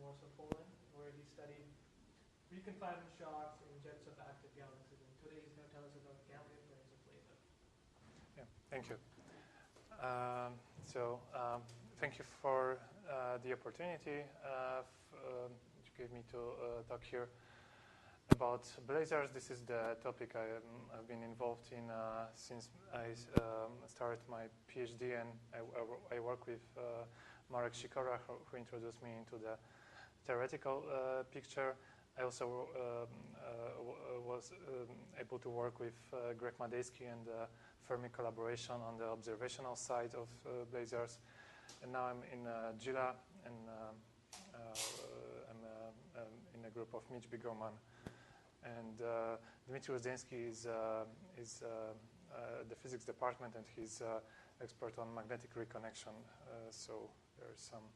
Warsaw, Poland, where he studied reconfinement shocks in jets of active galaxies. And today he's going to tell us about gallium flares of blazar. Yeah, thank you. Thank you for the opportunity you gave me to talk here about blazars. This is the topic I've been involved in since I started my PhD, and I work with Marek Sikora, who introduced me into the theoretical picture. I also was able to work with Greg Madejski and the Fermi collaboration on the observational side of blazars. And now I'm in GILA, and I'm in a group of Mitch Bigerman. And Dmitry Uzdenski is the physics department, and he's expert on magnetic reconnection. So there's some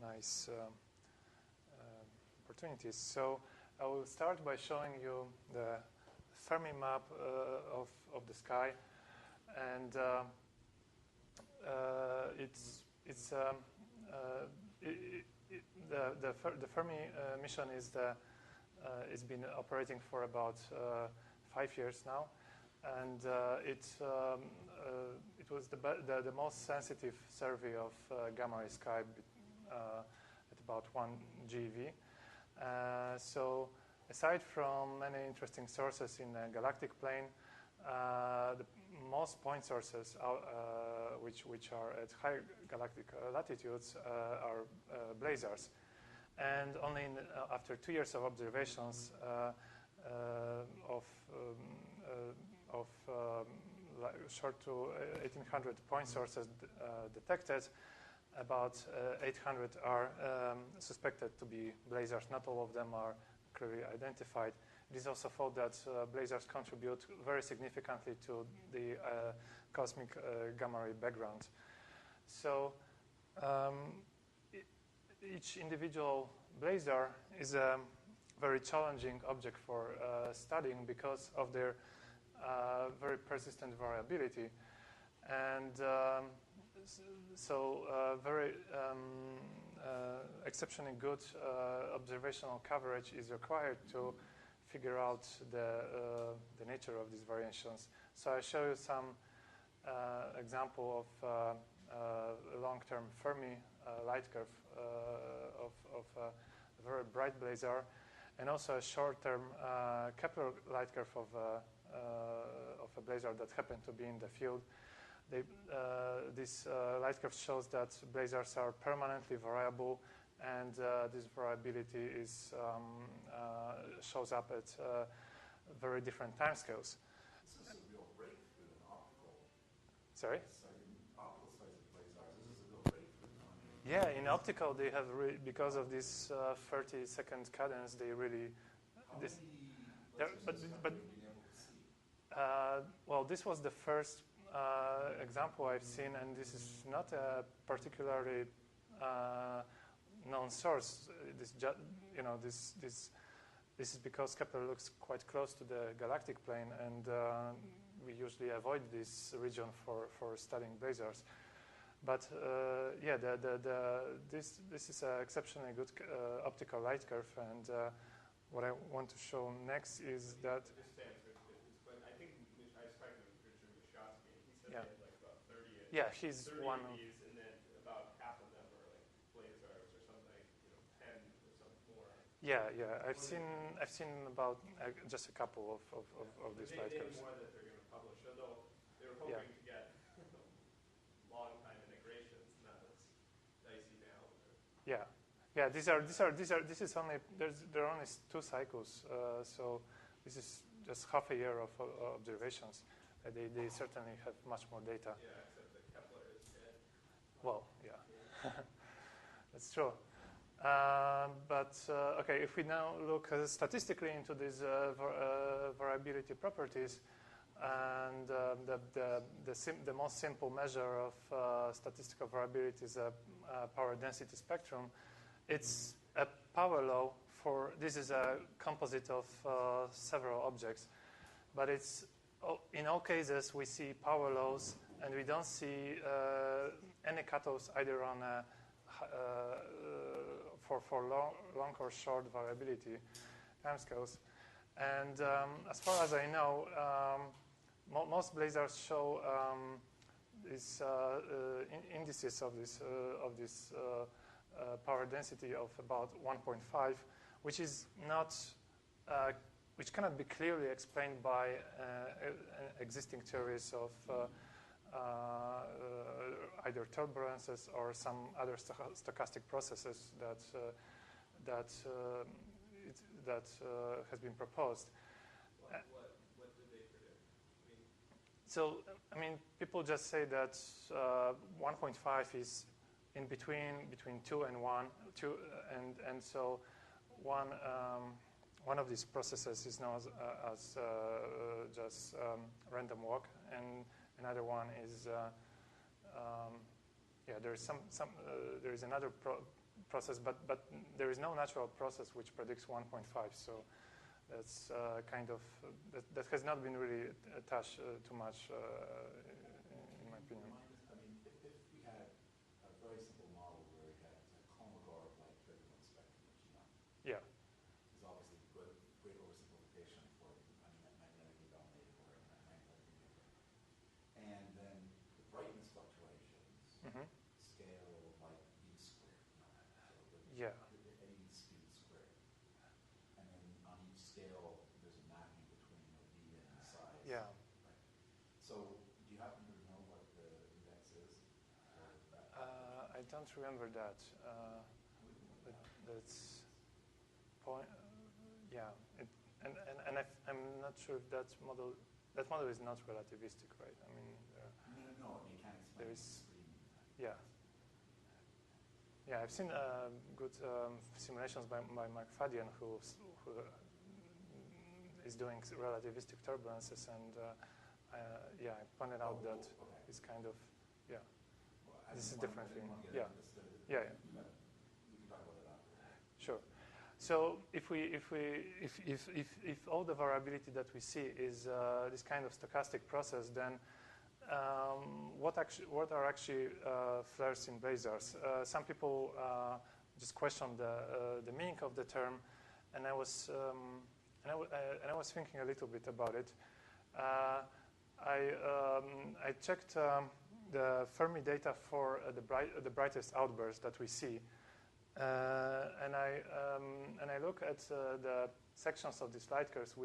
nice opportunities. So I will start by showing you the Fermi map of the sky, and the Fermi mission it's been operating for about 5 years now, and it was the most sensitive survey of gamma ray sky at about 1 GeV. So aside from many interesting sources in the galactic plane, the most point sources which are at high galactic latitudes are blazars. And only after 2 years of observations of short to 1800 point sources detected, about 800 are suspected to be blazars. Not all of them are clearly identified. It is also thought that blazars contribute very significantly to the cosmic gamma ray background. So each individual blazar is a very challenging object for studying because of their very persistent variability. And very exceptionally good observational coverage is required to figure out the nature of these variations. So I show you some example of long-term Fermi light curve of a very bright blazar, and also a short-term Kepler light curve of a blazar that happened to be in the field. This light curve shows that blazars are permanently variable, and this variability shows up at very different timescales. This is a real breakthrough in optical. Sorry? Optical sites of blazars. This is a real breakthrough. Yeah, in optical they have because of this 30-second cadence, they really. How many blazars have you been able to see? Well, this was the first example I've seen, and this is not a particularly known source. This is because Kepler looks quite close to the galactic plane, and we usually avoid this region for studying blazars. But yeah, this is an exceptionally good optical light curve, and what I want to show next is that. I think I spoke with Richard Krzysztof. He said Yeah. they had like about 30. Yeah, he's 30 one. of these, and then about half of them are like blazars or something, 10 or something more. Yeah. I've seen about just a couple of these light They curves. have more that they're going to publish, although they were hoping to get long time integrations, not as dicey now. Yeah. This is only there are only 2 cycles, so this is just half a year of observations. They certainly have much more data. Yeah, except that Kepler is dead. Well, yeah, that's true. Okay, if we now look statistically into these variability properties, and the most simple measure of statistical variability is a power density spectrum. It's a power law for this is a composite of several objects, but it's in all cases we see power laws, and we don't see any cutoffs either on for long or short variability time scales. And as far as I know, most blazars show these indices of this power density of about 1.5, which is not, which cannot be clearly explained by existing theories of either turbulences or some other stochastic processes that has been proposed. What did they predict? So, I mean, people just say that 1.5 is in between 2 and 1, and so one of these processes is known as just random walk, and another one is there is there is another process, but there is no natural process which predicts 1.5. So that's kind of that has not been really touched too much, in my opinion. I mean, if we had a very simple model where we had a Kolmogorov like turbulent spectrum, which yeah, is obviously great oversimplification for magnetically dominated or magnetically dominated, and then the brightness fluctuations scale like v squared, yeah. any speed squared, and then on each scale there's a mapping between the v and the size. Yeah. Right. So do you happen to know what the index is? I don't remember that. That's point. Yeah, and I'm not sure if that model is not relativistic, right? I mean, No, it can't explain. there is. Yeah. Yeah, I've seen good simulations by Mark Fadian, who is doing relativistic turbulences, and I pointed out that it's kind of this is different thing. Yeah. We can talk about it after. Sure. So if all the variability that we see is this kind of stochastic process, then what are actually flares in blazars? Some people just question the meaning of the term, and I was thinking a little bit about it. I checked the Fermi data for the brightest outburst that we see, and I look at the sections of these light curves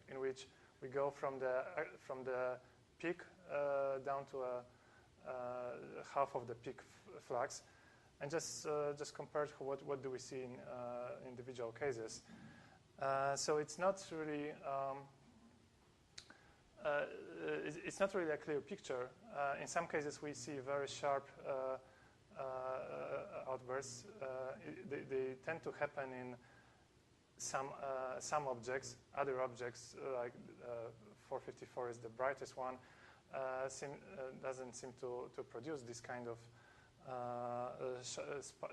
in which we go from the peak down to half of the peak flux, and just compared what do we see in individual cases. So it's not really a clear picture. In some cases, we see very sharp outbursts. They tend to happen in some objects. Other objects, like 454 is the brightest one, doesn't seem to produce this kind of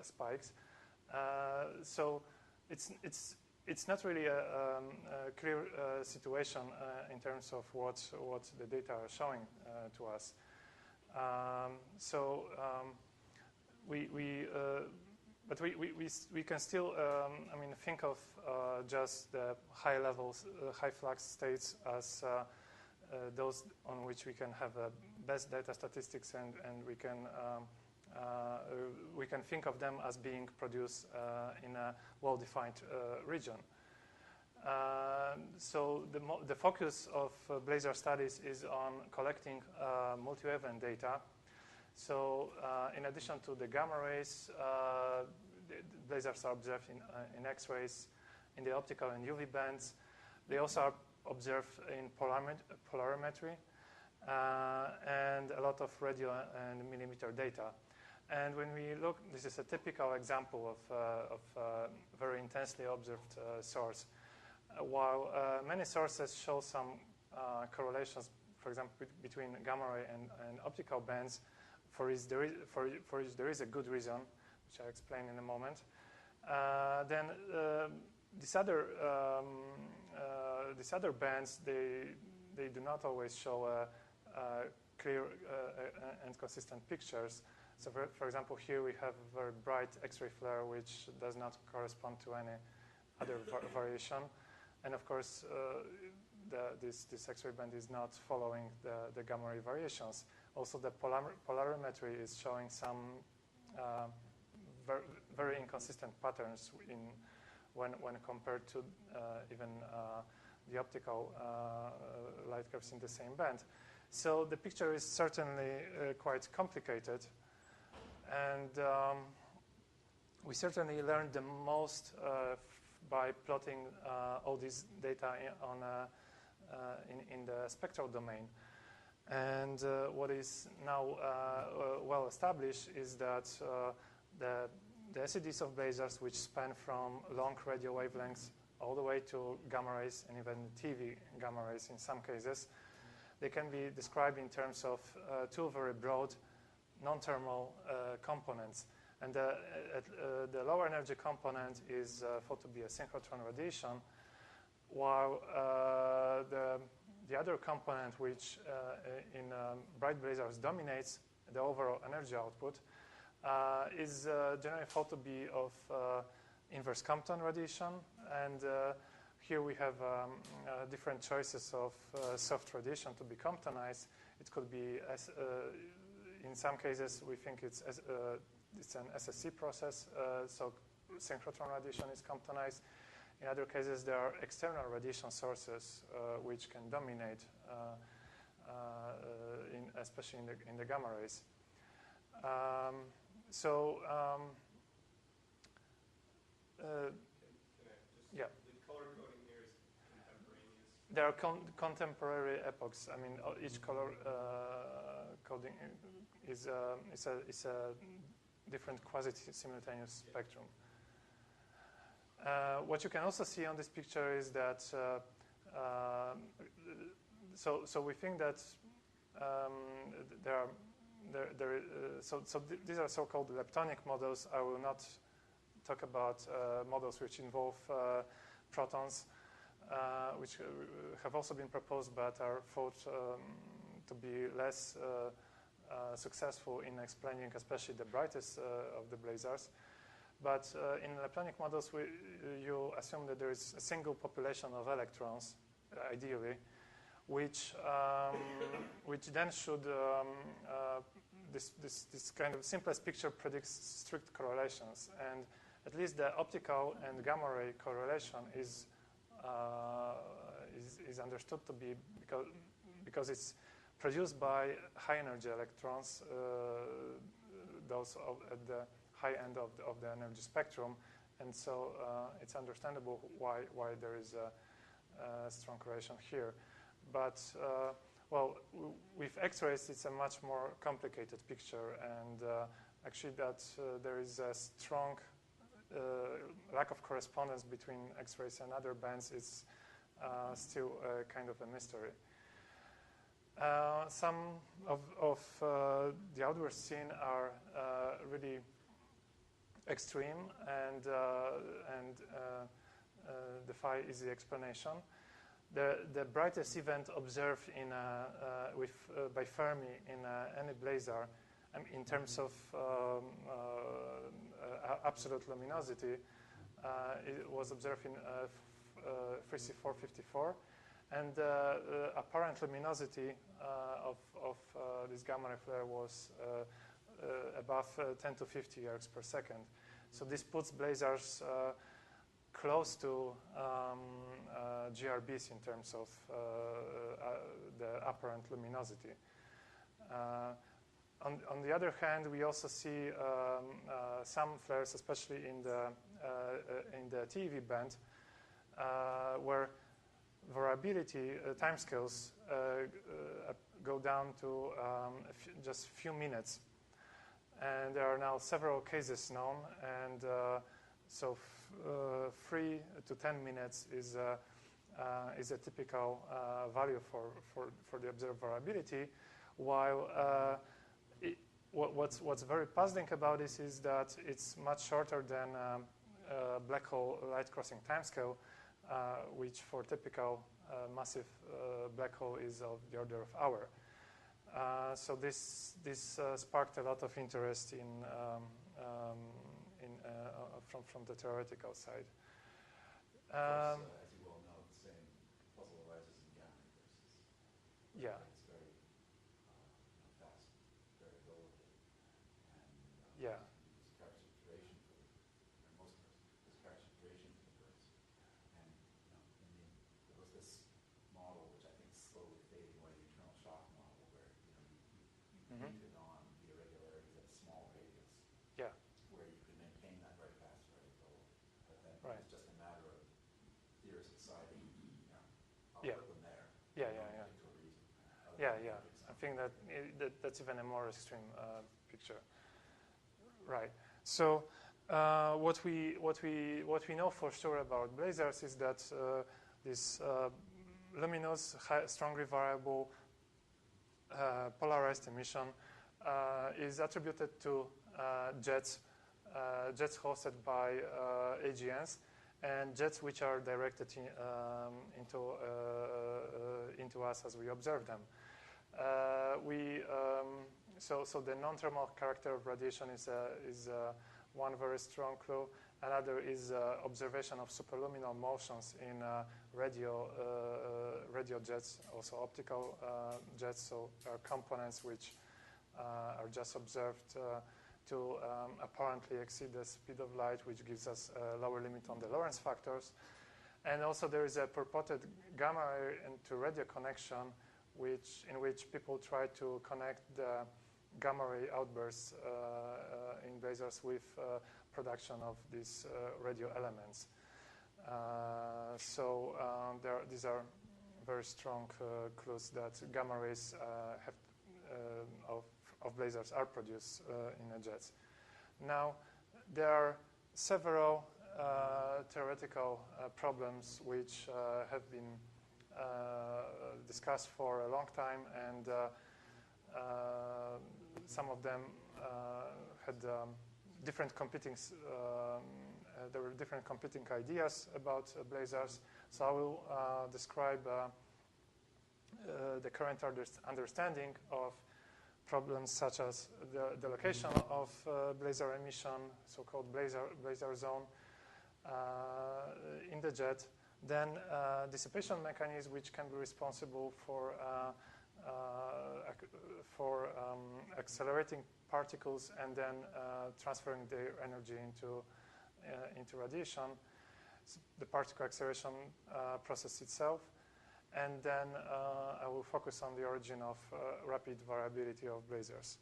spikes. So it's not really a clear situation in terms of what the data are showing to us. But we can still think of just the high levels, high flux states as those on which we can have best data statistics, and we can think of them as being produced in a well-defined region. So the focus of blazar studies is on collecting multiwavelength data. So in addition to the gamma rays, the blazars are observed in X-rays, in the optical and UV bands. They also are observed in polarimetry and a lot of radio and millimeter data. And when we look, this is a typical example of very intensely observed source. While many sources show some correlations, for example, between gamma ray and optical bands, for which there is a good reason, which I'll explain in a moment. Then these other bands, they do not always show a clear and consistent pictures. So for example, here we have a very bright X-ray flare which does not correspond to any other variation. And of course, this X-ray band is not following the gamma ray variations. Also, the polarimetry is showing some very inconsistent patterns when compared to even the optical light curves in the same band. So the picture is certainly quite complicated, and we certainly learned the most by plotting all this data in the spectral domain. And what is now well established is that the SEDs of blazars, which span from long radio wavelengths all the way to gamma rays and even TV gamma rays in some cases, they can be described in terms of two very broad non-thermal components. And the lower energy component is thought to be a synchrotron radiation, while the other component, which in bright blazars dominates the overall energy output, is generally thought to be of inverse Compton radiation. And here we have different choices of soft radiation to be Comptonized. It could be, in some cases, we think it's an SSC process, so synchrotron radiation is Comptonized. In other cases, there are external radiation sources which can dominate, especially in the gamma rays. Yeah. The color coding here is contemporaneous. There are contemporary epochs. I mean, each color coding is a different quasi-simultaneous spectrum. What you can also see on this picture is that so we think that these are so-called leptonic models. I will not talk about models which involve protons, which have also been proposed but are thought to be less successful in explaining especially the brightest of the blazars. But in leptonic models, you assume that there is a single population of electrons, ideally, which then should, this kind of simplest picture predicts strict correlations. And at least the optical and gamma ray correlation is understood to be because it's produced by high energy electrons, those at the high end of the energy spectrum, and so it's understandable why there is a strong correlation here. But well, with X-rays, it's a much more complicated picture, and actually that there is a strong lack of correspondence between X-rays and other bands is still kind of a mystery. Some of the outbursts seen are really extreme and defy easy explanation. The brightest event observed by Fermi in any blazar, in terms of absolute luminosity, it was observed in 3C454, and apparent luminosity of this gamma ray flare was above 10 to 50 ergs per second. So this puts blazars close to GRBs in terms of the apparent luminosity. On the other hand, we also see some flares, especially in the TeV band, where variability timescales go down to just a few minutes. And there are now several cases known, and so 3 to 10 minutes is a typical value for the observed variability, while what's very puzzling about this is that it's much shorter than black hole light crossing timescale, which for typical massive black hole is of the order of hour. So this sparked a lot of interest from the theoretical side. Of course, as you well know, the same puzzle arises in gamma universes. Yeah. It's very fast variability, and Yeah. use character duration for most persons. There's character duration for the birds, and there was this model which I think is slowly fading away, the internal shock model, where you painted on the irregularities at a small radius. Yeah. Where you could maintain that very fast variability, but then Right. it's just a matter of theorists deciding, I'll Yeah. put them there. Yeah, and yeah, not yeah. into a reason. Yeah. I think that's even a more extreme picture. Right. So what we know for sure about blazars is that this luminous, strongly variable polarized emission is attributed to jets hosted by AGNs, and jets which are directed into us as we observe them. So the non-thermal character of radiation is one very strong clue. Another is observation of superluminal motions in radio jets, also optical jets. So there are components which are just observed to apparently exceed the speed of light, which gives us a lower limit on the Lorentz factors. And also there is a purported gamma ray into radio connection, in which people try to connect the gamma ray outbursts in blazars with production of these radio elements. These are very strong clues that gamma rays of blazars are produced in the jets. Now, there are several theoretical problems which have been discussed for a long time, and some of them had different competing. There were different competing ideas about blazars. So I will describe the current understanding of problems such as the location of blazar emission, so-called blazar zone in the jet. Then dissipation mechanisms which can be responsible for accelerating particles and then transferring their energy into radiation, the particle acceleration process itself. And then I will focus on the origin of rapid variability of blazars.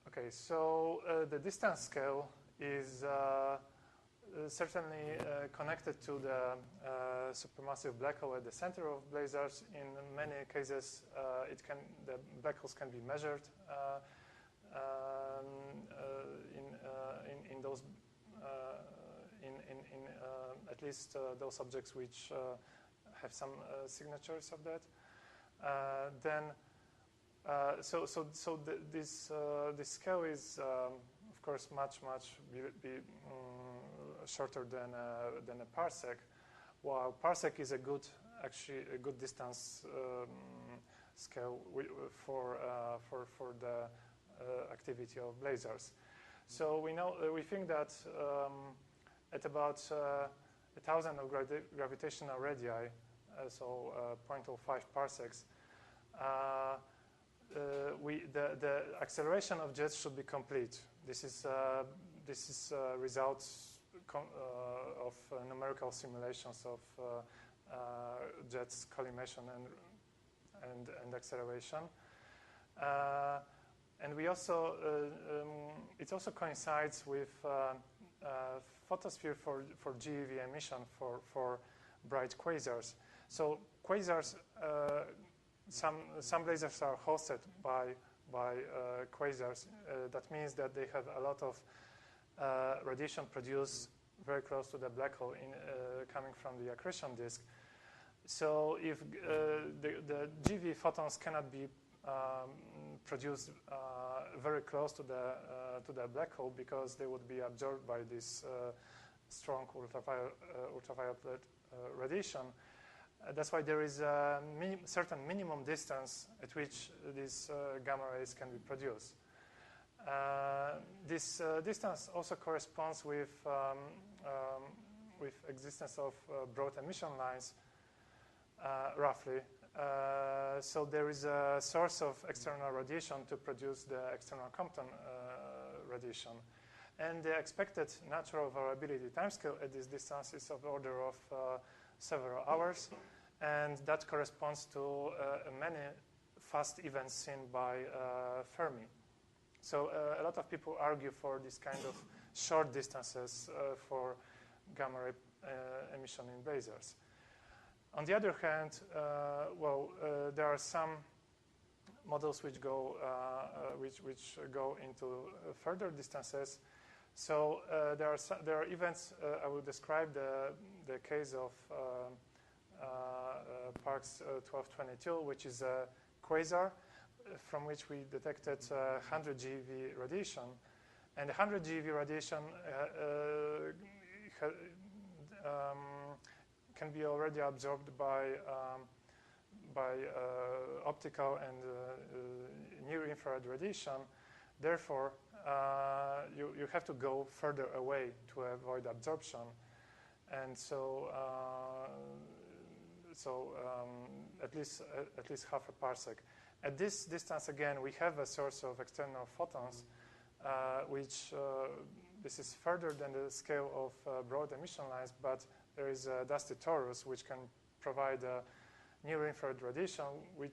Okay, so the distance scale is certainly connected to the supermassive black hole at the center of blazars. In many cases, the black holes can be measured in those at least those objects which have some signatures of that. This scale is of course much shorter than a parsec, while parsec is a good distance scale for the activity of blazars. So we think that at about 1,000 of gravitational radii, so 0.05 parsecs, the acceleration of jets should be complete. This is results of numerical simulations of jets collimation and acceleration. And we also it also coincides with photosphere for GeV emission for bright quasars. So quasars, some blazars are hosted by quasars. That means that they have a lot of radiation produced very close to the black hole coming from the accretion disk. So if the GeV photons cannot be produced very close to the black hole, because they would be absorbed by this strong ultraviolet radiation, That's why there is a certain minimum distance at which these gamma rays can be produced. This distance also corresponds with existence of broad emission lines, roughly. So there is a source of external radiation to produce the external Compton radiation. And the expected natural variability timescale at this distance is of the order of several hours. And that corresponds to many fast events seen by Fermi. So a lot of people argue for this kind of short distances for gamma ray emission in blazars. On the other hand, there are some models which go into further distances. So there are events. I will describe the case of Parkes 1222, which is a quasar from which we detected 100 GeV radiation, and 100 GeV radiation can be already absorbed by optical and near-infrared radiation. Therefore, you have to go further away to avoid absorption, and so at least half a parsec. At this distance, again, we have a source of external photons, which this is further than the scale of broad emission lines, but there is a dusty torus which can provide near-infrared radiation, which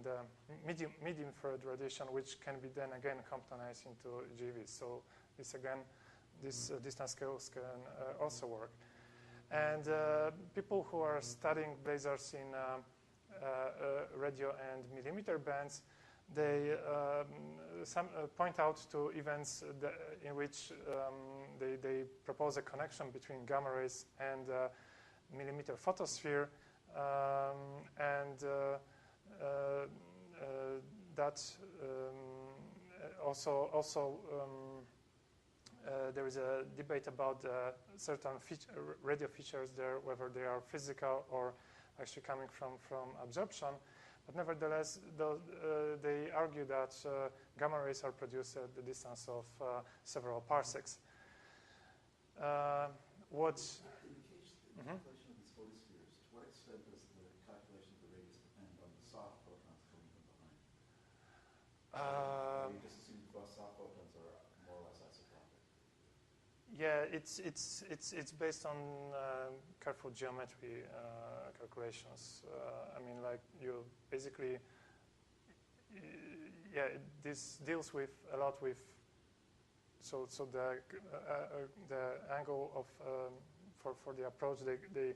the mid-infrared radiation, which can be then again Comptonized into GeV. So this distance scales can also work. And people who are studying blazars in radio and millimeter bands, they point out to events in which they propose a connection between gamma rays and millimeter photosphere, and that also there is a debate about certain radio features there, whether they are physical or actually coming from absorption. But nevertheless, they argue that gamma rays are produced at the distance of several parsecs. In the case of the calculation of these photospheres, to what extent does the calculation of the radius depend on the soft photons coming from behind? Or you just assume the soft photons are more or less isotropic? Yeah, it's based on careful geometry calculations. You basically, this deals with a lot with. So the angle of for the approach, they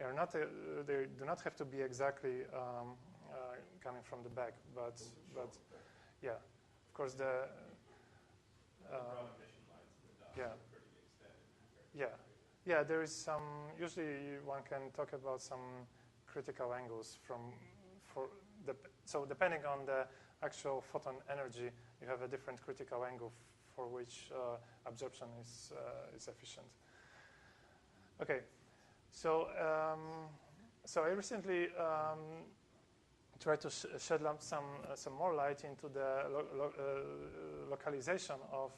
are not they do not have to be exactly coming from the back, but yeah, of course the. Broad emission lines in the dust are pretty extended. Yeah. There is some. Usually, one can talk about some critical angles so depending on the actual photon energy, you have a different critical angle for which absorption is efficient. Okay, so I recently tried to shed some more light into the localization of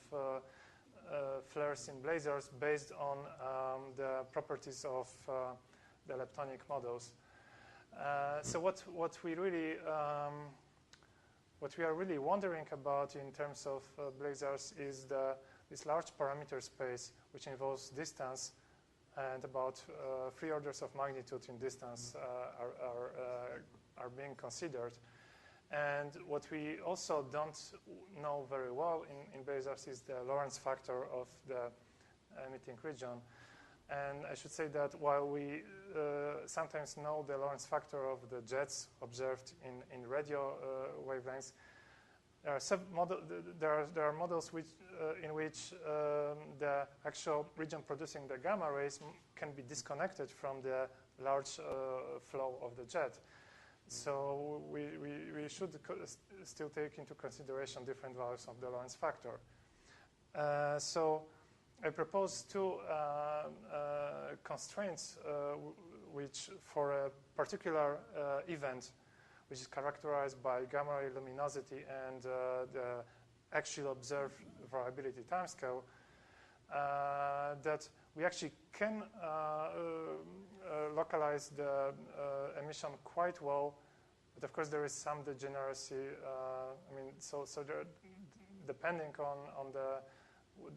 flares in blazars based on the properties of the leptonic models. So what we are really wondering about in terms of blazars is this large parameter space, which involves distance, and about 3 orders of magnitude in distance are being considered. And what we also don't know very well in blazars is the Lorentz factor of the emitting region. And I should say that while we sometimes know the Lorentz factor of the jets observed in radio wavelengths, there are models in which the actual region producing the gamma rays can be disconnected from the large flow of the jet. So we should still take into consideration different values of the Lorentz factor. So I propose two constraints which for a particular event, which is characterized by gamma ray luminosity and the actual observed variability timescale, that we actually can localize the emission quite well, but of course there is some degeneracy. So there, depending on the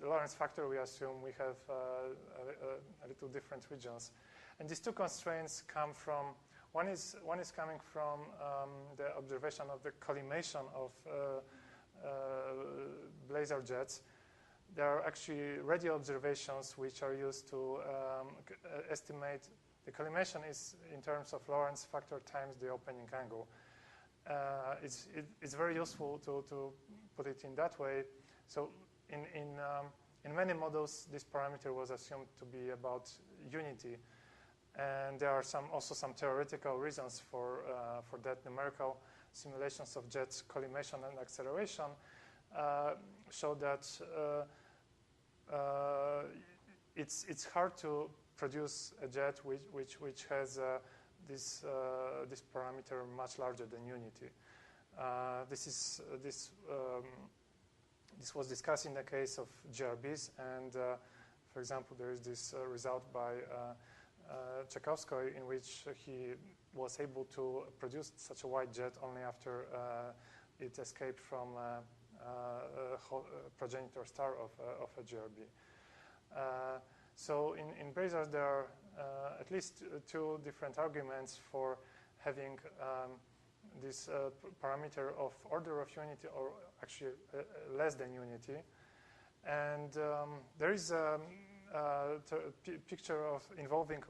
Lorentz factor, we assume we have a little different regions, and these two constraints come from one is coming from the observation of the collimation of blazar jets. There are actually radio observations which are used to estimate. The collimation is in terms of Lorentz factor times the opening angle. It's very useful to put it in that way. So in many models, this parameter was assumed to be about unity, and there are also some theoretical reasons for that. Numerical simulations of jets collimation and acceleration show that it's hard to produce a jet which has this parameter much larger than unity. This was discussed in the case of GRBs, and for example, there is this result by Tchaikovsky in which he was able to produce such a wide jet only after it escaped from progenitor star of a GRB. So in blazars, there are at least two different arguments for having this parameter of order of unity, or actually less than unity. And there is a picture of involving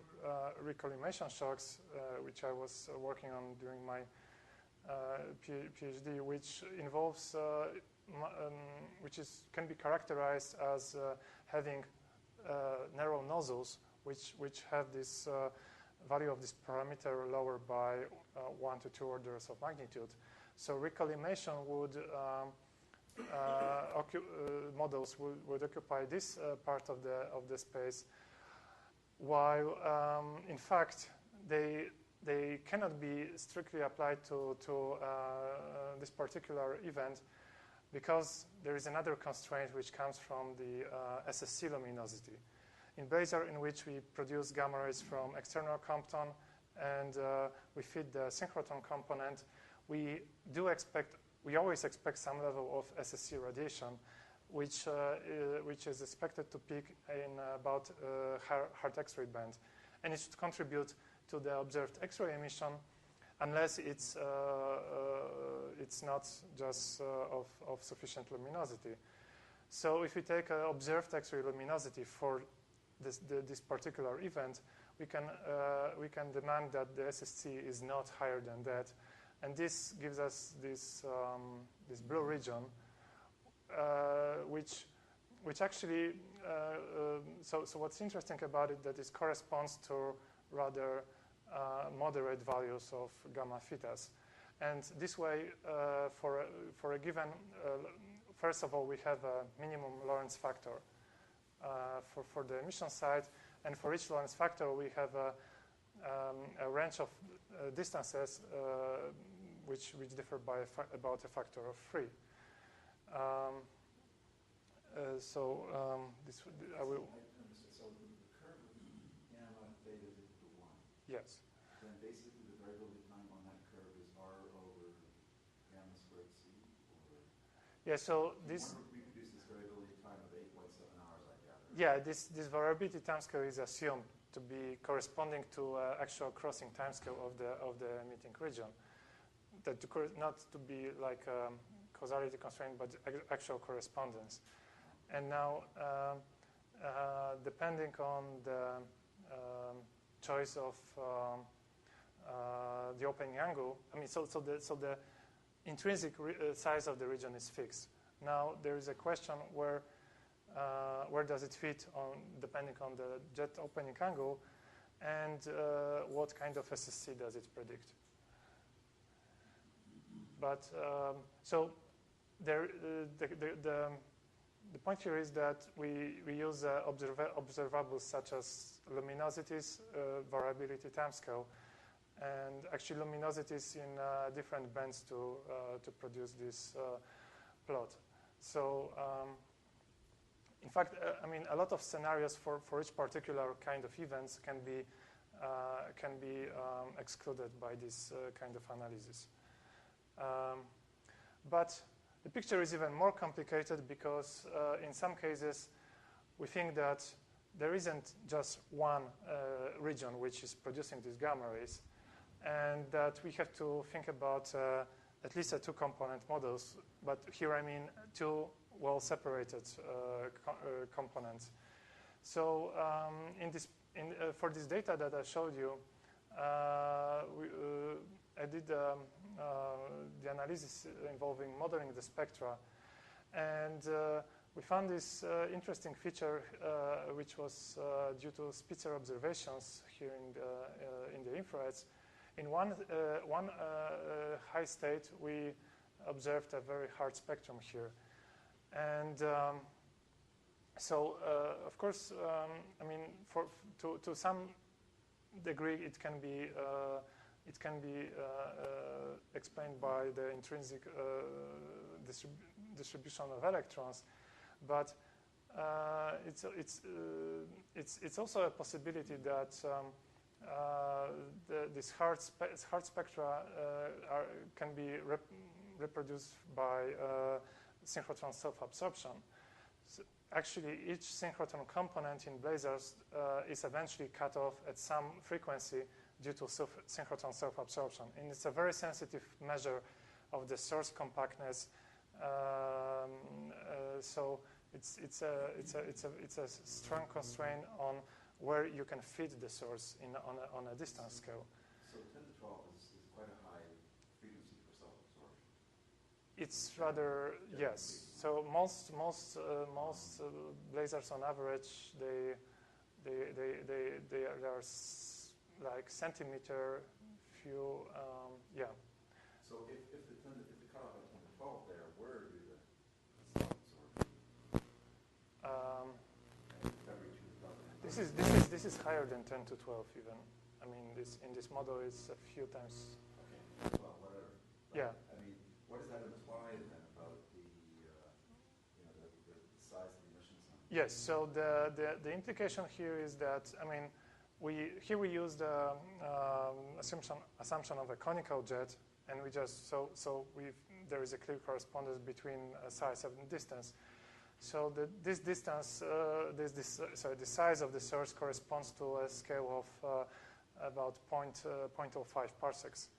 recollimation shocks, which I was working on during my PhD, which involves, can be characterized as having narrow nozzles, which have this value of this parameter lower by 1 to 2 orders of magnitude. So recollimation would models would occupy this part of the space, while in fact they cannot be strictly applied to this particular event, because there is another constraint which comes from the SSC luminosity. In blazar, in which we produce gamma rays from external Compton and we feed the synchrotron component, we always expect some level of SSC radiation, which is expected to peak in about hard X-ray band, and it should contribute to the observed X-ray emission, unless it's not just of sufficient luminosity. So if we take observed X-ray luminosity for this particular event, we can demand that the SSC is not higher than that, and this gives us this blue region, which actually so what's interesting about it, that it corresponds to rather moderate values of gamma thetas, and this way for a given first of all we have a minimum Lorentz factor for the emission side, and for each Lorentz factor we have a range of distances which differ by about a factor of 3. So I will. So the curve of gamma theta is equal to 1. Yes. Then basically the variability time on that curve is R over gamma squared C. Yeah. So this. Reproduce this variability time of 8.7 hours, I gather. Yeah. This variability timescale is assumed to be corresponding to actual crossing timescale of the emitting region. That not to be like causality constraint, but actual correspondence. And now, depending on the choice of the opening angle, so the intrinsic size of the region is fixed. Now there is a question where does it fit on, depending on the jet opening angle, and what kind of SSC does it predict. But so there, the point here is that we use observables such as luminosities, variability, timescale, and actually luminosities in different bands to produce this plot. So in fact, I mean, a lot of scenarios for each particular kind of events can be excluded by this kind of analysis. But the picture is even more complicated because in some cases we think that there isn't just one region which is producing these gamma rays, and that we have to think about at least two-component models, but here I mean two well-separated components. So for this data that I showed you, I did the analysis involving modeling the spectra, and we found this interesting feature which was due to Spitzer observations here in the infrareds. In one high state, we observed a very hard spectrum here. And so, of course, I mean, to some degree, it can be explained by the intrinsic distribution of electrons, but it's also a possibility that these hard spectra can be reproduced by synchrotron self-absorption. So actually, each synchrotron component in blazars is eventually cut off at some frequency due to synchrotron self-absorption, and it's a very sensitive measure of the source compactness. So it's a strong constraint on where you can fit the source on a distance scale. So 10 to 12 is quite a high frequency for self-absorption. It's rather, yes. So most blazars on average they are like centimeter few, yeah. So if the cutoff at 10 to 12 there, where do the self-absorption? This is higher than 10 to 12 even. I mean, in this model it's a few times. Okay, well, whatever. But, yeah. I mean, what does that imply then about the size of the emissions? Yes. So the implication here is that, I mean, we use the assumption of a conical jet, and we just there is a clear correspondence between size and distance. So this distance, the size of the source corresponds to a scale of about 0.05 parsecs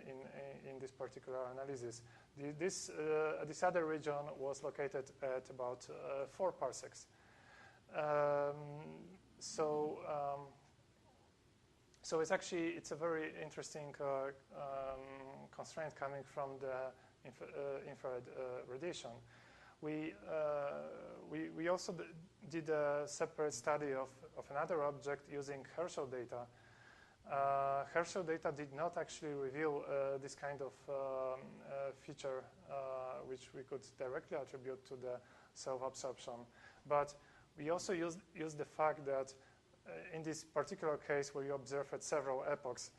in this particular analysis. This other region was located at about 4 parsecs. So it's a very interesting constraint coming from the infrared radiation. We also did a separate study of another object using Herschel data. Herschel data did not actually reveal this kind of feature which we could directly attribute to the self-absorption. But we also used the fact that in this particular case where you observe at several epochs,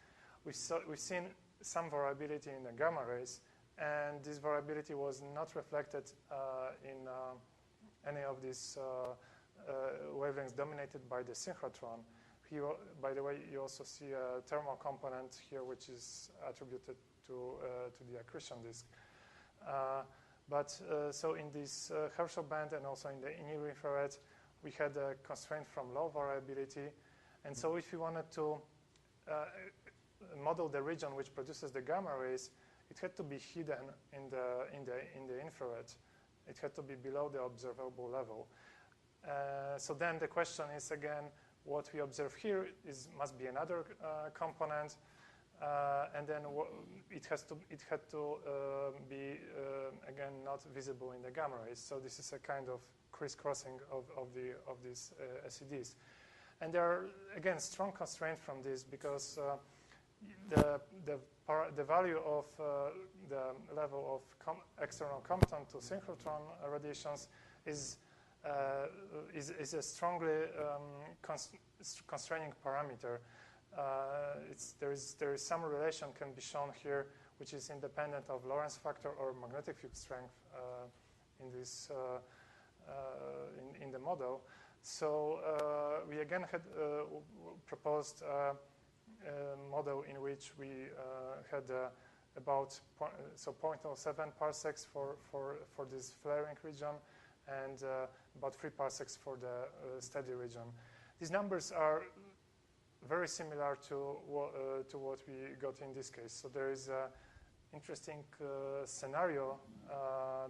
we've seen some variability in the gamma rays, and this variability was not reflected in any of these wavelengths dominated by the synchrotron. Here, by the way, you also see a thermal component here, which is attributed to the accretion disk. So in this Herschel band and also in the near infrared, we had a constraint from low variability, and so if you wanted to model the region which produces the gamma rays, it had to be hidden in the infrared. It had to be below the observable level. So then the question is again, what we observe here must be another component, and then it had to be again not visible in the gamma rays. So this is a kind of crisscrossing of these SEDs, and there are again strong constraints from this because the the value of the level of external Compton to synchrotron radiations is a strongly constraining parameter. There is some relation can be shown here, which is independent of Lorentz factor or magnetic field strength in this in the model. So we again had proposed a model in which we had about 0.07 parsecs for this flaring region and about 3 parsecs for the steady region. These numbers are very similar to what we got in this case. So there is an interesting scenario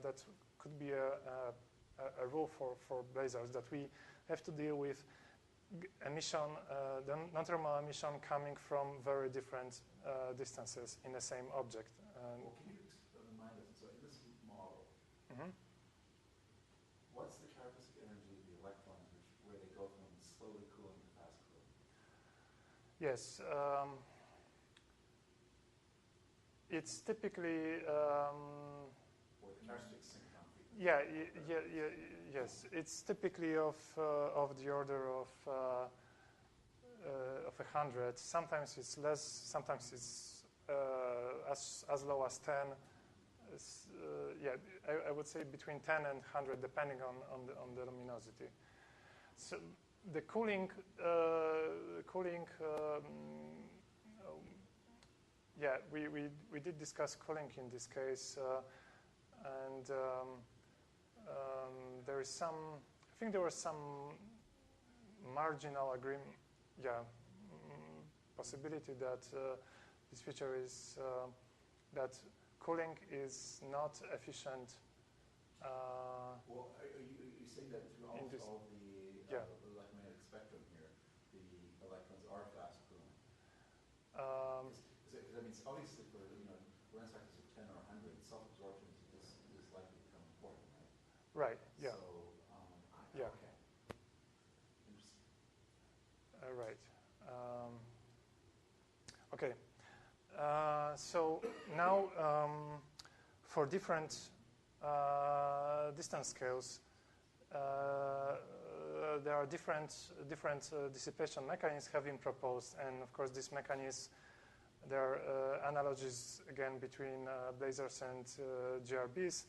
that could be a rule for blazars, that we have to deal with emission, the non-thermal emission coming from very different distances in the same object. Well, can you remind us, so in this model, what's the characteristic energy of the electrons where they go from slowly cooling to fast cooling? Yes. It's typically... or the characteristic synchrotron frequency? Yes. It's typically of the order of 100. Sometimes it's less. Sometimes it's as low as 10. I would say between 10 and 100, depending on the luminosity. So the cooling. We did discuss cooling in this case, and there is some. I think there was some marginal agreement. Possibility that this feature is that cooling is not efficient. Well, are you saying that through almost all the electromagnetic spectrum here, the electrons are fast cooling? I mean, obviously for Lorentz factors of 10 or 100, self-absorption is likely to become important, right? Right. Yeah. So, yeah. Okay. Interesting. Right. Okay. So now for different distance scales, there are different dissipation mechanisms have been proposed, and of course these mechanisms, there are analogies again between blazars and GRBs,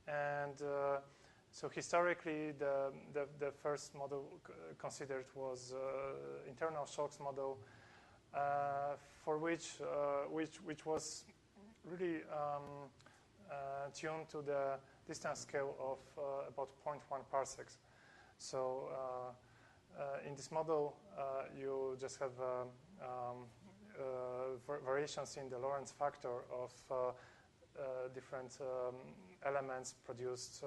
and so historically the first model considered was internal shocks model, for which was really tuned to the distance scale of about 0.1 parsecs. So in this model, you just have variations in the Lorentz factor of different elements produced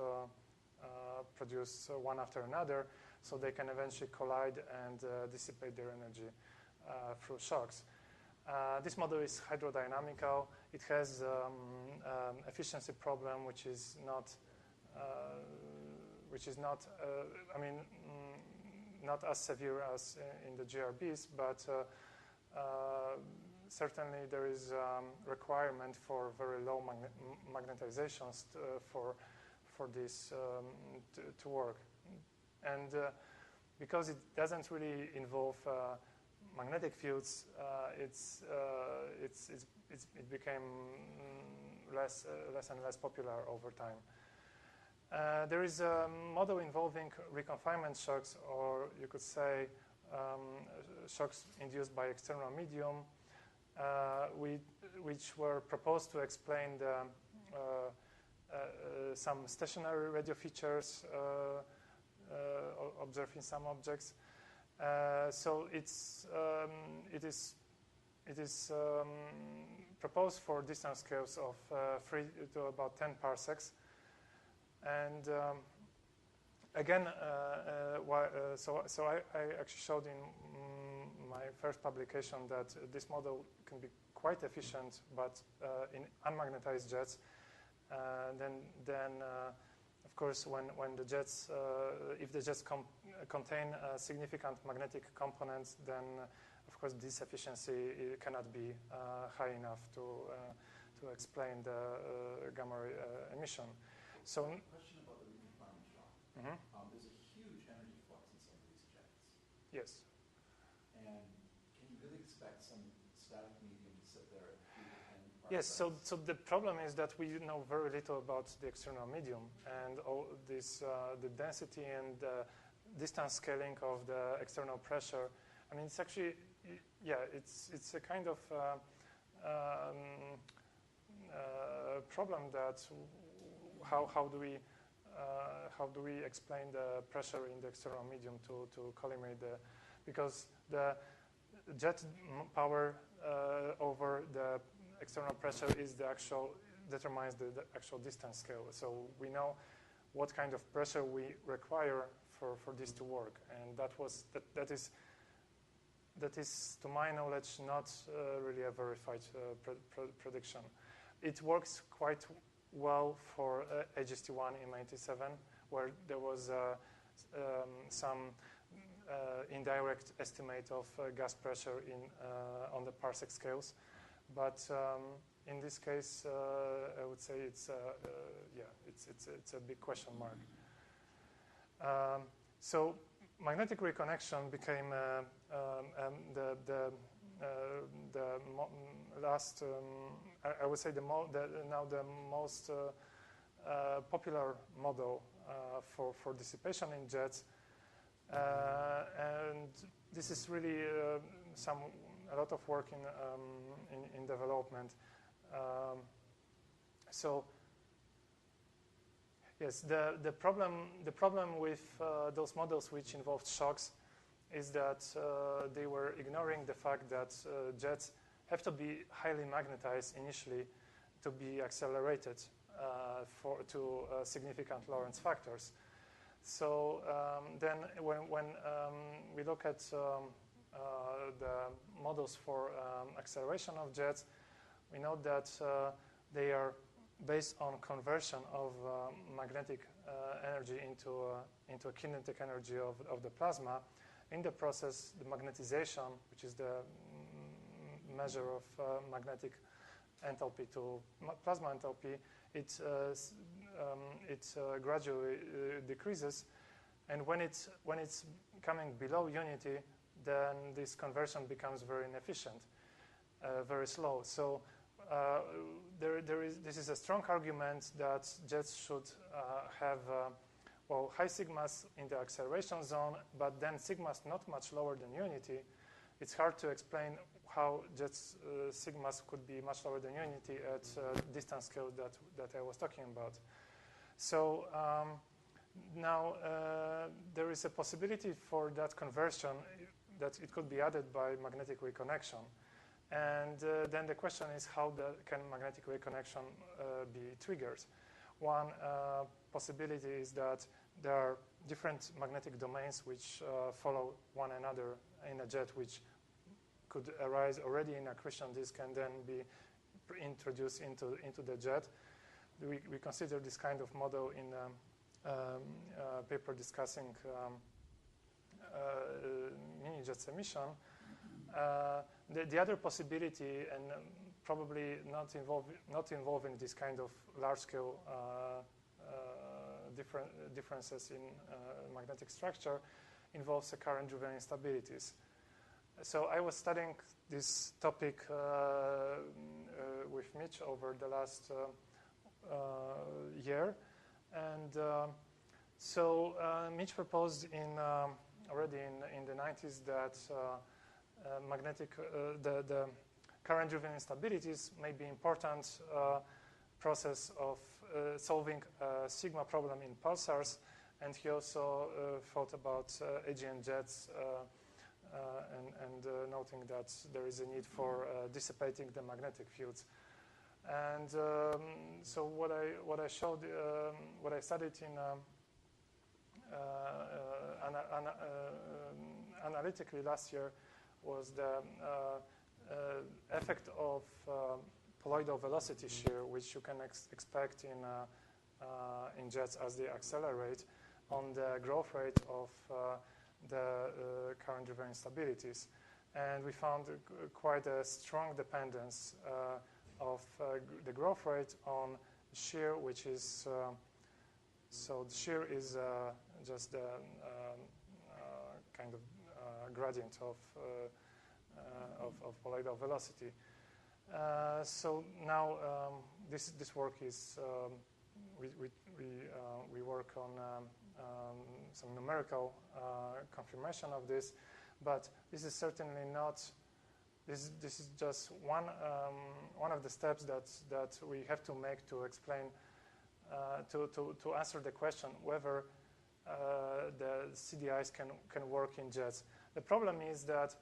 one after another, so they can eventually collide and dissipate their energy through shocks. This model is hydrodynamical. It has efficiency problem, which is not not as severe as in the GRBs, but certainly there is requirement for very low magnetizations for this to work, and because it doesn't really involve magnetic fields, it became less and less popular over time. There is a model involving reconfinement shocks, or you could say shocks induced by external medium, which were proposed to explain some stationary radio features observed in some objects. So it is proposed for distance scales of 3 to about 10 parsecs, and again, so I actually showed in my first publication that this model can be quite efficient, but in unmagnetized jets. Then of course, when the jets, if the jets contain significant magnetic components, then of of course, this efficiency cannot be high enough to explain the gamma ray emission. So, question about the reconfinement shock. There's a huge energy flux in some of these jets. yes. And can you really expect some static medium to sit there and Yes, so the problem is that we know very little about the external medium and all this, the density and distance scaling of the external pressure. I mean, it's actually, yeah, it's a kind of problem that how do we explain the pressure in the external medium to collimate because the jet power over the external pressure is determines the actual distance scale. So we know what kind of pressure we require for this to work, and that is to my knowledge not really a verified prediction. It works quite well for HST1 in 97, where there was some indirect estimate of gas pressure on the parsec scales. But in this case, I would say it's a big question mark. So magnetic reconnection became the last. I would say now the most popular model for dissipation in jets, and this is really a lot of work in development. So yes, the problem with those models which involved shocks is that they were ignoring the fact that jets have to be highly magnetized initially to be accelerated to significant Lorentz factors. So then when we look at the models for acceleration of jets, we know that they are based on conversion of magnetic energy into a kinetic energy of the plasma. In the process, the magnetization, which is the measure of magnetic enthalpy to plasma enthalpy, it gradually decreases, and when it's coming below unity, then this conversion becomes very inefficient, very slow. So this is a strong argument that jets should have high sigmas in the acceleration zone, but then sigmas not much lower than unity. It's hard to explain how jets sigmas could be much lower than unity at distance scale that I was talking about. So now there is a possibility for that conversion that it could be added by magnetic reconnection. And then the question is, how can magnetic reconnection be triggered? One possibility is that there are different magnetic domains which follow one another in a jet, which could arise already in accretion disk and then be introduced into the jet. We consider this kind of model in a paper discussing minijets emission. The other possibility, and probably not involving this kind of large-scale differences in magnetic structure, involves the current-driven instabilities. So I was studying this topic with Mitch over the last year, and so Mitch proposed already in the 90s that the current-driven instabilities may be important process of solving a sigma problem in pulsars, and he also thought about AGN jets and noting that there is a need for dissipating the magnetic fields. And so what I showed, what I studied in analytically last year was the effect of colloidal velocity shear, which you can expect in jets as they accelerate, on the growth rate of the current-driven instabilities. and we found quite a strong dependence of the growth rate on shear, which is so the shear is just the kind of gradient of colloidal velocity. So now this work is we work on some numerical confirmation of this, but this is certainly not. This is just one of the steps that we have to make to explain to answer the question whether the CDIs can work in jets. The problem is that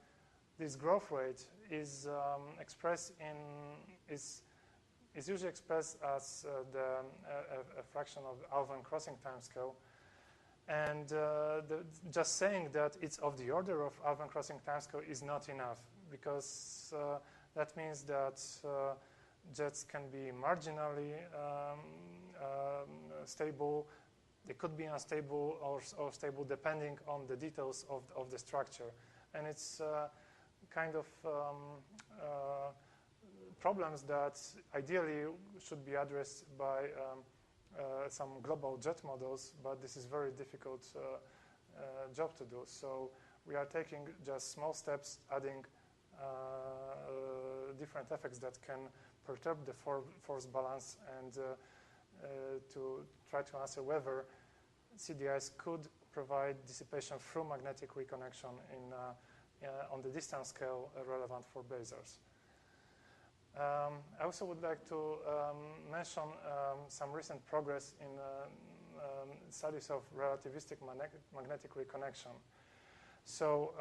this growth rate is is usually expressed as a fraction of Alvan crossing timescale, and just saying that it's of the order of Alvan crossing timescale is not enough, because that means that jets can be marginally stable. They could be unstable or stable depending on the details of the structure, and it's kind of problems that ideally should be addressed by some global jet models, but this is very difficult job to do. So we are taking just small steps, adding different effects that can perturb the force balance, and to try to answer whether CDIs could provide dissipation through magnetic reconnection on the distance scale relevant for blazars. I also would like to mention some recent progress in studies of relativistic magnetic reconnection. So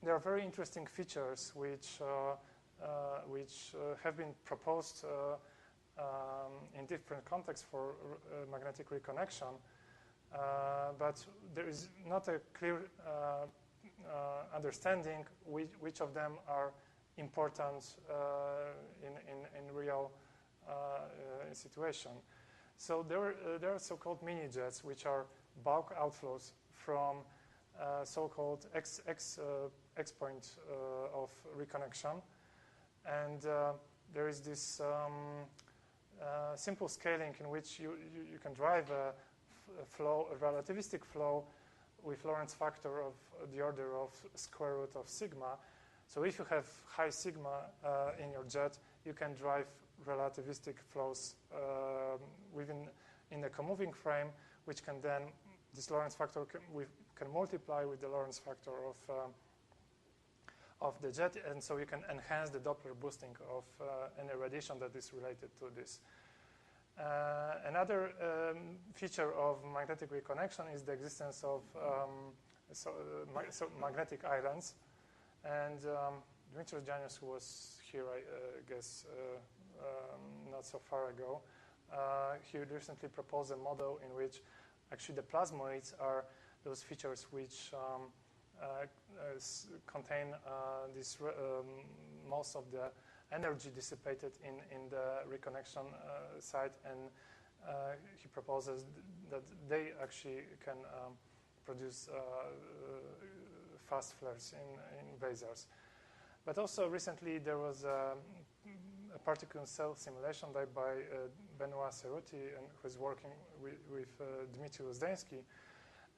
there are very interesting features which have been proposed in different contexts for magnetic reconnection, but there is not a clear understanding which of them are important in real situation. So there are so-called minijets, which are bulk outflows from so-called X point of reconnection, and there is this simple scaling in which you can drive a relativistic flow with Lorentz factor of the order of square root of sigma. So if you have high sigma in your jet, you can drive relativistic flows in a comoving frame, which can then, this Lorentz factor can multiply with the Lorentz factor of the jet, and so you can enhance the Doppler boosting of any radiation that is related to this. Another feature of magnetic reconnection is the existence of magnetic islands. And Dimitrios Giannis, who was here, I guess, not so far ago, he recently proposed a model in which actually the plasmoids are those features which contain most of the energy dissipated in the reconnection site, and he proposes that they actually can produce fast flares in blazars. But also recently there was a particle cell simulation by Benoit Cerruti, and who is working with Dmitry Uzdansky,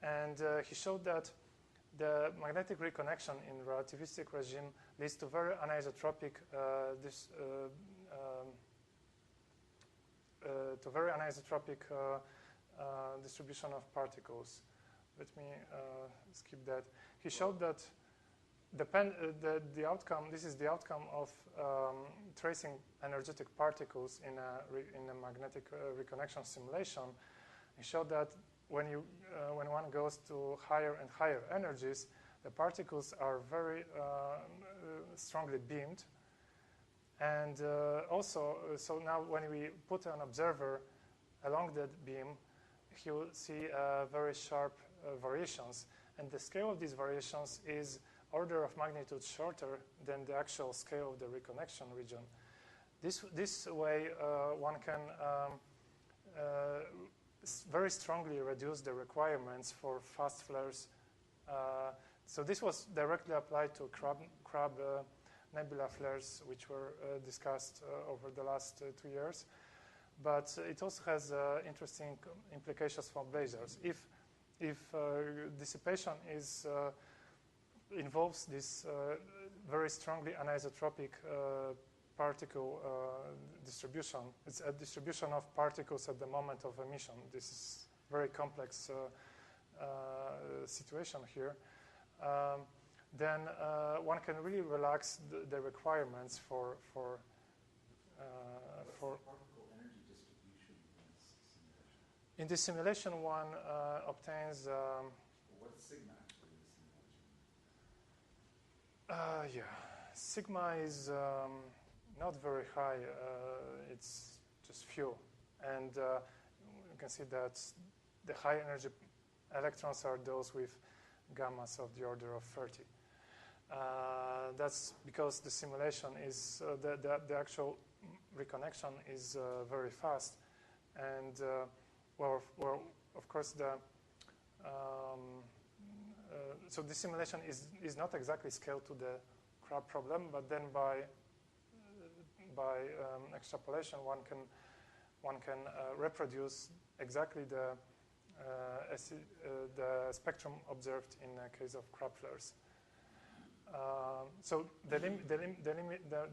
and he showed that the magnetic reconnection in relativistic regime leads to very anisotropic distribution of particles. Let me skip that. He showed that the outcome. This is the outcome of tracing energetic particles in a magnetic reconnection simulation. He showed that when one goes to higher and higher energies, the particles are very strongly beamed, and also, so now when we put an observer along that beam, he will see very sharp variations, and the scale of these variations is order of magnitude shorter than the actual scale of the reconnection region. This way, one can very strongly reduce the requirements for fast flares So this was directly applied to Crab nebula flares, which were discussed over the last 2 years. But it also has interesting implications for blazars. If dissipation involves this very strongly anisotropic particle distribution, it's a distribution of particles at the moment of emission. This is a very complex situation here. Then one can really relax the requirements for particle energy distribution in in this simulation? this simulation, one obtains. What's sigma actually in this simulation? Sigma is not very high. It's just few, and you can see that the high energy electrons are those with gammas of the order of 30. That's because the simulation is the actual reconnection is very fast, and well, of course so this simulation is not exactly scaled to the Crab problem, but then by extrapolation one can reproduce exactly the spectrum observed in the case of Crab flares. So the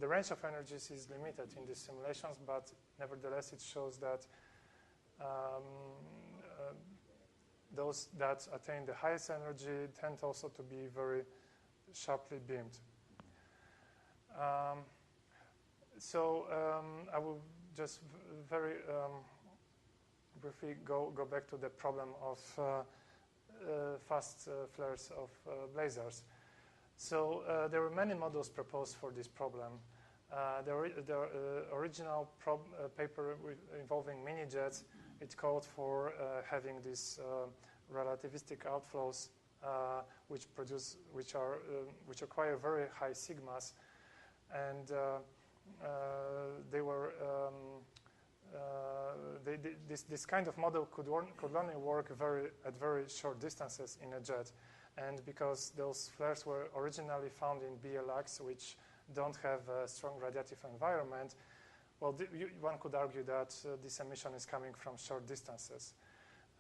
range of energies is limited in these simulations, but nevertheless it shows that those that attain the highest energy tend also to be very sharply beamed. I will just very briefly go back to the problem of fast flares of blazars. So there were many models proposed for this problem. The original paper involving mini-jets, it called for having these relativistic outflows, which require very high sigmas, and they were this kind of model could only work at very short distances in a jet, and because those flares were originally found in BLX, which don't have a strong radiative environment, well, one could argue that this emission is coming from short distances.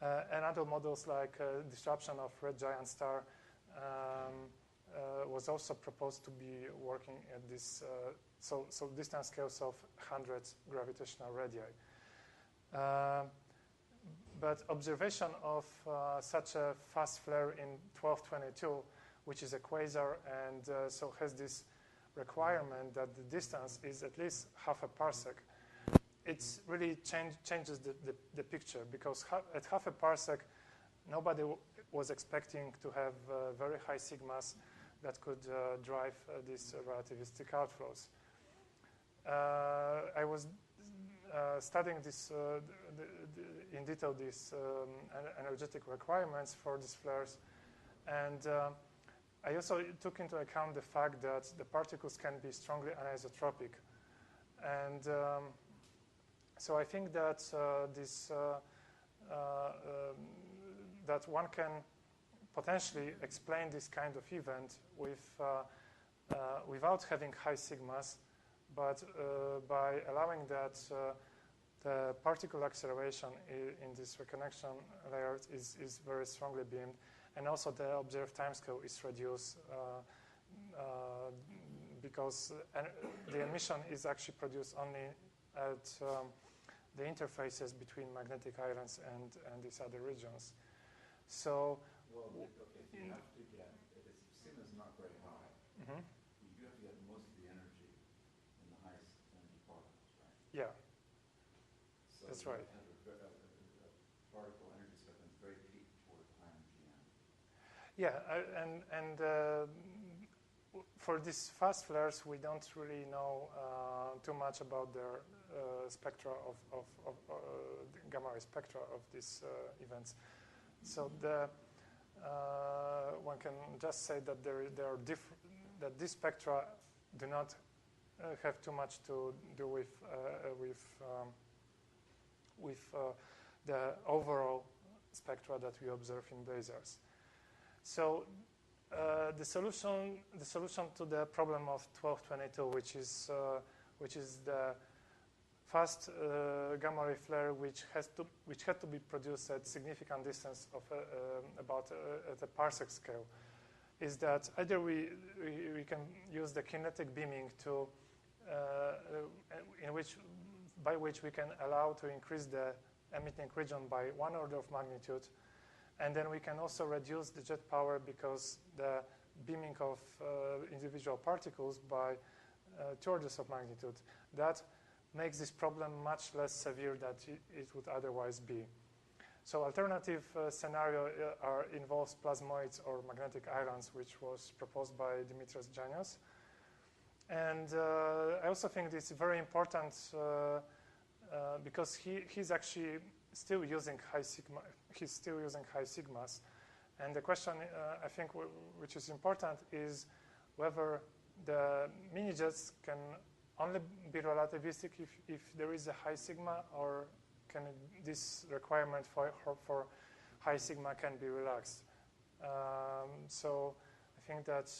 And other models like disruption of red giant star was also proposed to be working at this so distance scales of hundreds gravitational radii. But observation of such a fast flare in 1222, which is a quasar, and so has this requirement that the distance is at least half a parsec, it really changes the picture, because at half a parsec, nobody was expecting to have very high sigmas that could drive these relativistic outflows. I was studying this in detail, these energetic requirements for these flares, and I also took into account the fact that the particles can be strongly anisotropic, and so I think that that one can potentially explain this kind of event without having high sigmas, but by allowing that the particle acceleration in this reconnection layer is very strongly beamed, and also the observed timescale is reduced because the emission is actually produced only at the interfaces between magnetic islands and these other regions. So, well, okay, so you have to get, if sigma is not very high, mm-hmm. you do have to get most of the energy in the highest energy particles, right? Yeah. So that's you right. have a particle energy spectrum that's very peaked toward high energy end. Yeah, and for these fast flares, we don't really know too much about their spectra of the gamma ray spectra of these events. So one can just say that that these spectra do not have too much to do with the overall spectra that we observe in blazars. So The solution to the problem of 1222, which is the fast gamma ray flare, which had to be produced at significant distance of about at a parsec scale, is that either we can use the kinetic beaming to by which we can allow to increase the emitting region by 1 order of magnitude, and then we can also reduce the jet power because the beaming of individual particles by 2 orders of magnitude. That makes this problem much less severe than it would otherwise be. So alternative scenario involves plasmoids or magnetic islands, which was proposed by Dimitris Giannis. And I also think this is very important because he's actually still using high sigma. He's still using high sigmas, and the question I think which is important is whether the minijets can only be relativistic if there is a high sigma, or can this requirement for high sigma can be relaxed. So I think that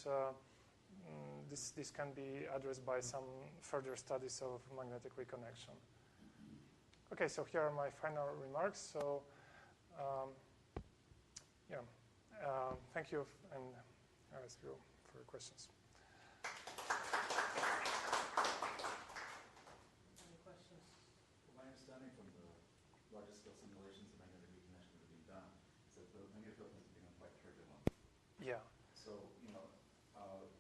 this can be addressed by some further studies of magnetic reconnection. Okay, so here are my final remarks. So, thank you, and I ask you for your questions. Any questions? Well, my understanding from the larger scale simulations of magnetic reconnection that have been done is that the magnetic field has become quite turbulent. Yeah. So,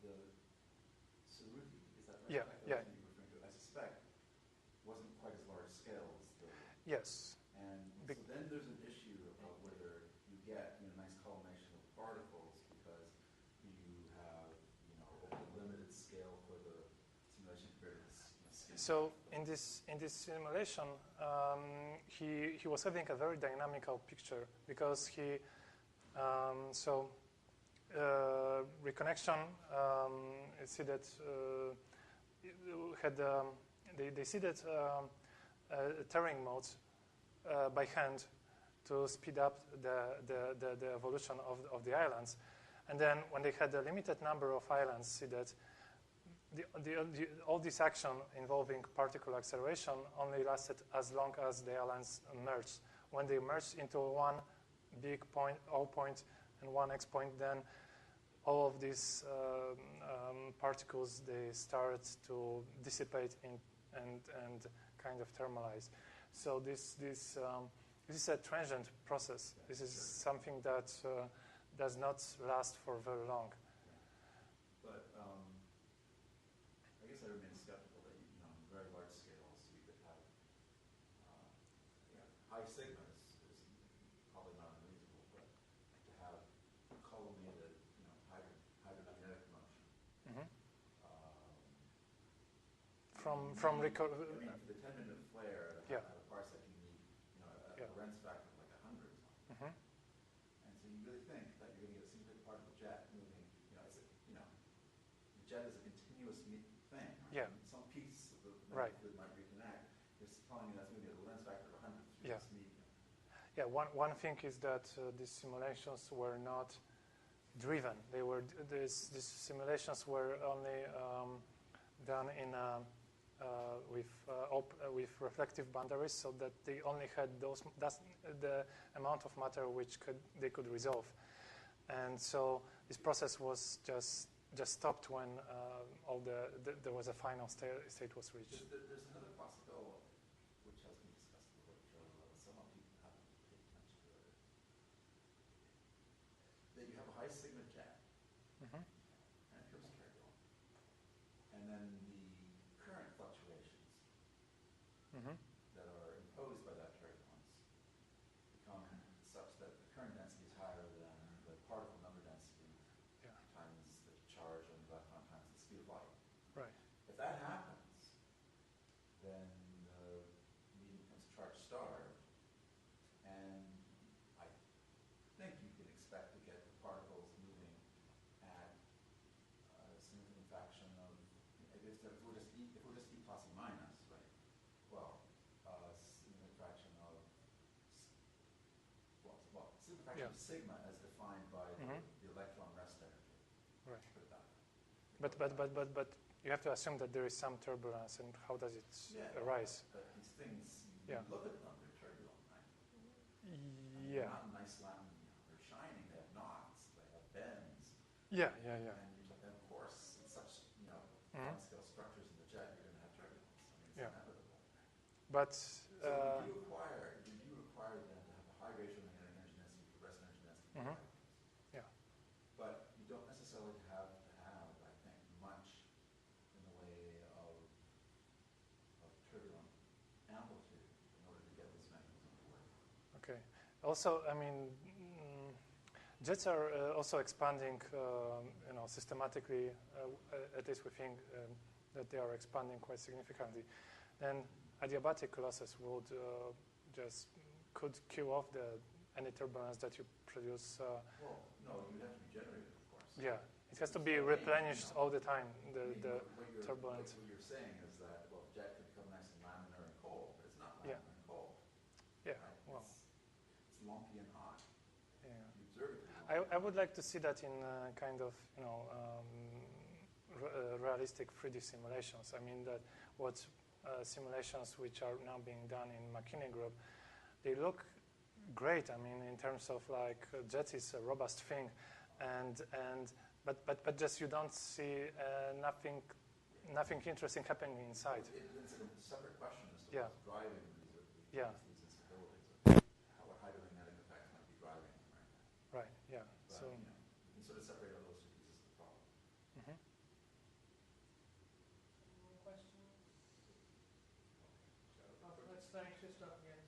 the Suruthi, is that right? Yeah, yeah. You were referring to, I suspect, wasn't quite as large scale as the... Yes. And so then there's an issue of whether you get nice collimation of particles because you have a limited scale for the simulation compared to this. So in this simulation, he was having a very dynamical picture because he reconnection seeded had they seeded Turing modes by hand to speed up the evolution of the islands, and then when they had a limited number of islands seeded, all this action involving particle acceleration only lasted as long as the islands merged. When they merged into one big point, O point, and one X point, then all of these particles, they start to dissipate and kind of thermalize. So this is a transient process. This is something that does not last for very long. But I guess I remain skeptical that on very large scales you could have high sigma is probably not unreasonable, but to have collimated hydrodynamic motion. Mm-hmm. For the 10-minute flare at a parsec, you need a Lorentz factor of like 100 or something. Mm-hmm. And so you really think that you're going to get a single particle jet moving. The jet is a continuous thing. Right? Yeah. Some piece of the right. fluid might reconnect. You're telling me that's going to be a Lorentz factor of 100 through Yeah. this medium. Yeah. One thing is that these simulations were not driven. These simulations were only done in with reflective boundaries, so that they only had the amount of matter which they could resolve, and so this process was just stopped when there was a final state was reached. There's another possibility which has been discussed in the literature, some people haven't paid attention to it. That you have a high sigma jet, Mm-hmm. and it becomes turbulent, and then the current fluctuations Mm-hmm. that are imposed by that turbulence become such that the current density is higher than the particle number density times the charge on the electron times the speed of light. Right. If that happens, then the medium becomes charge-starved, and I think you can expect to get the particles moving at a significant fraction of, if we're just E plus and minus, right? Well, significant fraction of, significant fraction of sigma as defined by Mm-hmm. the electron rest energy. Right. Put it that way. But you have to assume that there is some turbulence, and how does it arise? But these things, Yeah. you look at them, they're turbulent, right? Yeah. They're not nice lamp, they're shining, they have knots, they have bends. Yeah. And of course, in such, fine scale structures in the jet, you're going to have turbulence. I mean, it's Yeah. inevitable. But So you do require them to have a high ratio of magnetic energy density to rest energy density. Mhm. Yeah. But you don't necessarily have to have, I think, much in the way of turbulent amplitude in order to get this mechanism to work. okay. Also, I mean, jets are also expanding, systematically. At least we think that they are expanding quite significantly. Then adiabatic losses would could kill off any turbulence that you produce. Well, no, you have to be generated, of course. Yeah, it has to be replenished all the time. The turbulence. What you're saying is that, well, the jet could become nice and laminar and cold, but it's not laminar and cold. Yeah, right? well. It's lumpy and hot. Yeah. You observe it to be lumpy. I would like to see that in kind of, realistic 3D simulations. I mean that what simulations which are now being done in McKinney group, they look great. I mean, in terms of like jets is a robust thing, but just you don't see nothing interesting happening inside. It's a separate question as to Yeah. what's driving these Yeah. instabilities. How hydrodynamic effects might be driving them, right? Right. Yeah. But, So. you can sort of separate out those two pieces of the problem. Mhm. Any more questions? Let's thank Krzysztof again.